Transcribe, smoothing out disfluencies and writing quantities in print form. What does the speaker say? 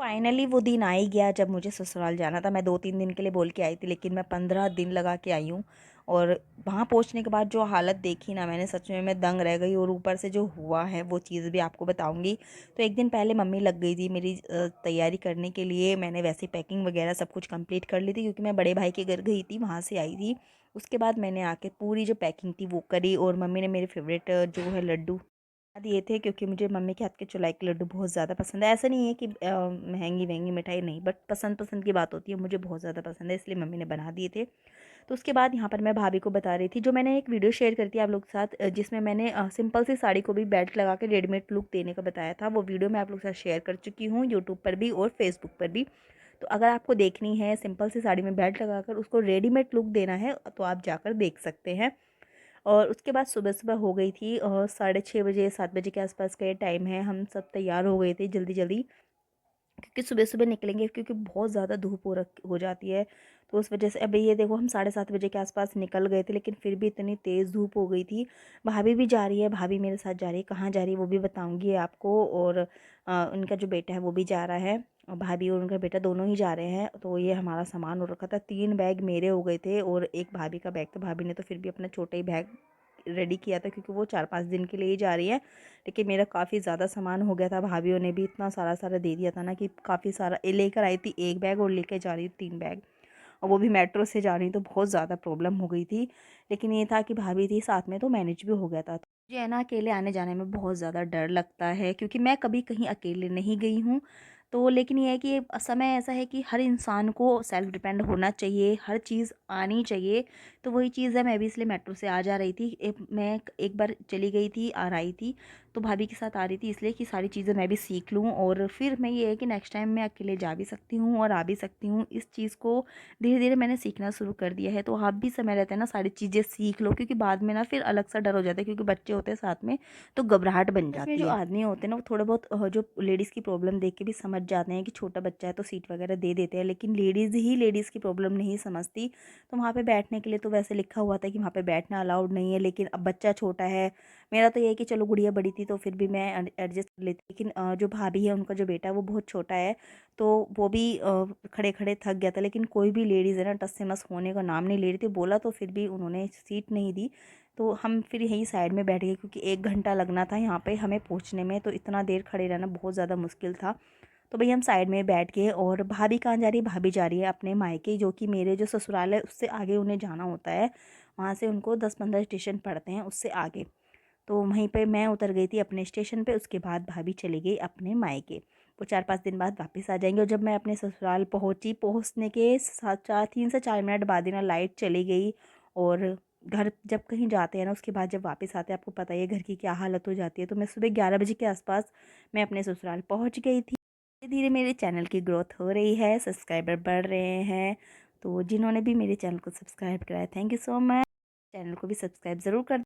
Finally वो दिन आ ही गया जब मुझे ससुराल जाना था। मैं 2-3 दिन के लिए बोल के आई थी, लेकिन मैं 15 दिन लगा के आई हूँ। और वहाँ पहुँचने के बाद जो हालत देखी ना मैंने, सच में मैं दंग रह गई। और ऊपर से जो हुआ है वो चीज़ भी आपको बताऊँगी। तो एक दिन पहले मम्मी लग गई थी मेरी तैयारी करने के लिए। मैंने वैसे पैकिंग वगैरह सब कुछ कंप्लीट कर ली थी, क्योंकि मैं बड़े भाई के घर गई थी, वहाँ से आई थी। उसके बाद मैंने आके पूरी जो पैकिंग थी वो करी। और मम्मी ने मेरे फेवरेट जो है लड्डू दिए थे, क्योंकि मुझे मम्मी के हाथ के चुलाई के लड्डू बहुत ज़्यादा पसंद है। ऐसा नहीं है कि महंगी महंगी मिठाई नहीं, बट पसंद पसंद की बात होती है। मुझे बहुत ज़्यादा पसंद है, इसलिए मम्मी ने बना दिए थे। तो उसके बाद यहाँ पर मैं भाभी को बता रही थी, जो मैंने एक वीडियो शेयर करती है आप लोग के साथ, जिसमें मैंने सिंपल सी साड़ी को भी बेल्ट लगा के रेडीमेड लुक देने का बताया था। वो वीडियो मैं आप लोग के साथ शेयर कर चुकी हूँ यूट्यूब पर भी और फेसबुक पर भी। तो अगर आपको देखनी है सिंपल सी साड़ी में बेल्ट लगाकर उसको रेडीमेड लुक देना है, तो आप जाकर देख सकते हैं। और उसके बाद सुबह-सुबह हो गई थी 6:30 बजे 7 बजे के आसपास का ये टाइम है। हम सब तैयार हो गए थे जल्दी-जल्दी, क्योंकि सुबह-सुबह निकलेंगे, क्योंकि बहुत ज़्यादा धूप हो जाती है। तो उस वजह से अभी ये देखो हम 7:30 बजे के आसपास निकल गए थे, लेकिन फिर भी इतनी तेज़ धूप हो गई थी। भाभी भी जा रही है, भाभी मेरे साथ जा रही है, कहाँ जा रही है वो भी बताऊँगी आपको। और उनका जो बेटा है वो भी जा रहा है। और भाभी और उनका बेटा दोनों ही जा रहे हैं। तो ये हमारा सामान हो रखा था। 3 बैग मेरे हो गए थे और एक भाभी का बैग था। भाभी ने तो फिर भी अपना छोटा ही बैग रेडी किया था, क्योंकि वो 4-5 दिन के लिए ही जा रही है। लेकिन मेरा काफ़ी ज़्यादा सामान हो गया था। भाभीयों ने भी इतना सारा सारा दे दिया था ना, कि काफ़ी सारा लेकर आई थी 1 बैग और लेकर जा रही थी 3 बैग। और वो भी मेट्रो से जा रही, तो बहुत ज़्यादा प्रॉब्लम हो गई थी। लेकिन ये था कि भाभी थी साथ में, तो मैनेज भी हो गया था। मुझे है ना अकेले आने जाने में बहुत ज़्यादा डर लगता है, क्योंकि मैं कभी कहीं अकेले नहीं गई हूँ। तो लेकिन ये है कि समय ऐसा है कि हर इंसान को सेल्फ डिपेंड होना चाहिए, हर चीज़ आनी चाहिए। तो वही चीज़ है, मैं भी इसलिए मेट्रो से आ जा रही थी। मैं एक बार चली गई थी, आ रही थी, तो भाभी के साथ आ रही थी, इसलिए कि सारी चीज़ें मैं भी सीख लूँ। और फिर मैं ये है कि नेक्स्ट टाइम मैं अकेले जा भी सकती हूँ और आ भी सकती हूँ। इस चीज़ को धीरे धीरे मैंने सीखना शुरू कर दिया है। तो आप भी समय रहता है ना सारी चीज़ें सीख लो, क्योंकि बाद में ना फिर अलग सा डर हो जाता है, क्योंकि बच्चे होते हैं साथ में, तो घबराहट बन इसमें जाती जो है। आदमी होते हैं ना वो थोड़ा बहुत जो लेडीज़ की प्रॉब्लम देख के भी समझ जाते हैं कि छोटा बच्चा है तो सीट वगैरह दे देते हैं, लेकिन लेडीज़ ही लेडीज़ की प्रॉब्लम नहीं समझती। तो वहाँ पे बैठने के लिए तो वैसे लिखा हुआ था कि वहाँ पे बैठना अलाउड नहीं है, लेकिन अब बच्चा छोटा है। मेरा तो ये है कि चलो गुड़िया बड़ी थी तो फिर भी मैं एडजस्ट कर लेती, लेकिन जो भाभी है उनका जो बेटा है वो बहुत छोटा है। तो वो भी खड़े खड़े थक गया था, लेकिन कोई भी लेडीज़ है ना टस से मस होने का नाम नहीं ले रही थी। बोला तो फिर भी उन्होंने सीट नहीं दी। तो हम फिर यहीं साइड में बैठ गए, क्योंकि 1 घंटा लगना था यहाँ पे हमें पहुँचने में, तो इतना देर खड़े रहना बहुत ज़्यादा मुश्किल था। तो भई हम साइड में बैठ गए। और भाभी कहाँ जा रही है? भाभी जा रही है अपने मायके, जो कि मेरे जो ससुराल है उससे आगे उन्हें जाना होता है। वहाँ से उनको 10-15 स्टेशन पड़ते हैं उससे आगे। तो वहीं पे मैं उतर गई थी अपने स्टेशन पे, उसके बाद भाभी चली गई अपने मायके। वो 4-5 दिन बाद वापस आ जाएँगे। और जब मैं अपने ससुराल पहुँची, पहुँचने के साथ 4 3 से 4 मिनट बाद ही ना लाइट चली गई। और घर जब कहीं जाते हैं ना, उसके बाद जब वापस आते हैं, आपको पता ही है घर की क्या हालत हो जाती है। तो मैं सुबह 11 बजे के आसपास मैं अपने ससुराल पहुँच गई थी। धीरे-धीरे मेरे चैनल की ग्रोथ हो रही है, सब्सक्राइबर बढ़ रहे हैं। तो जिन्होंने भी मेरे चैनल को सब्सक्राइब करा है, thank you so much. Channel को भी सब्सक्राइब ज़रूर कर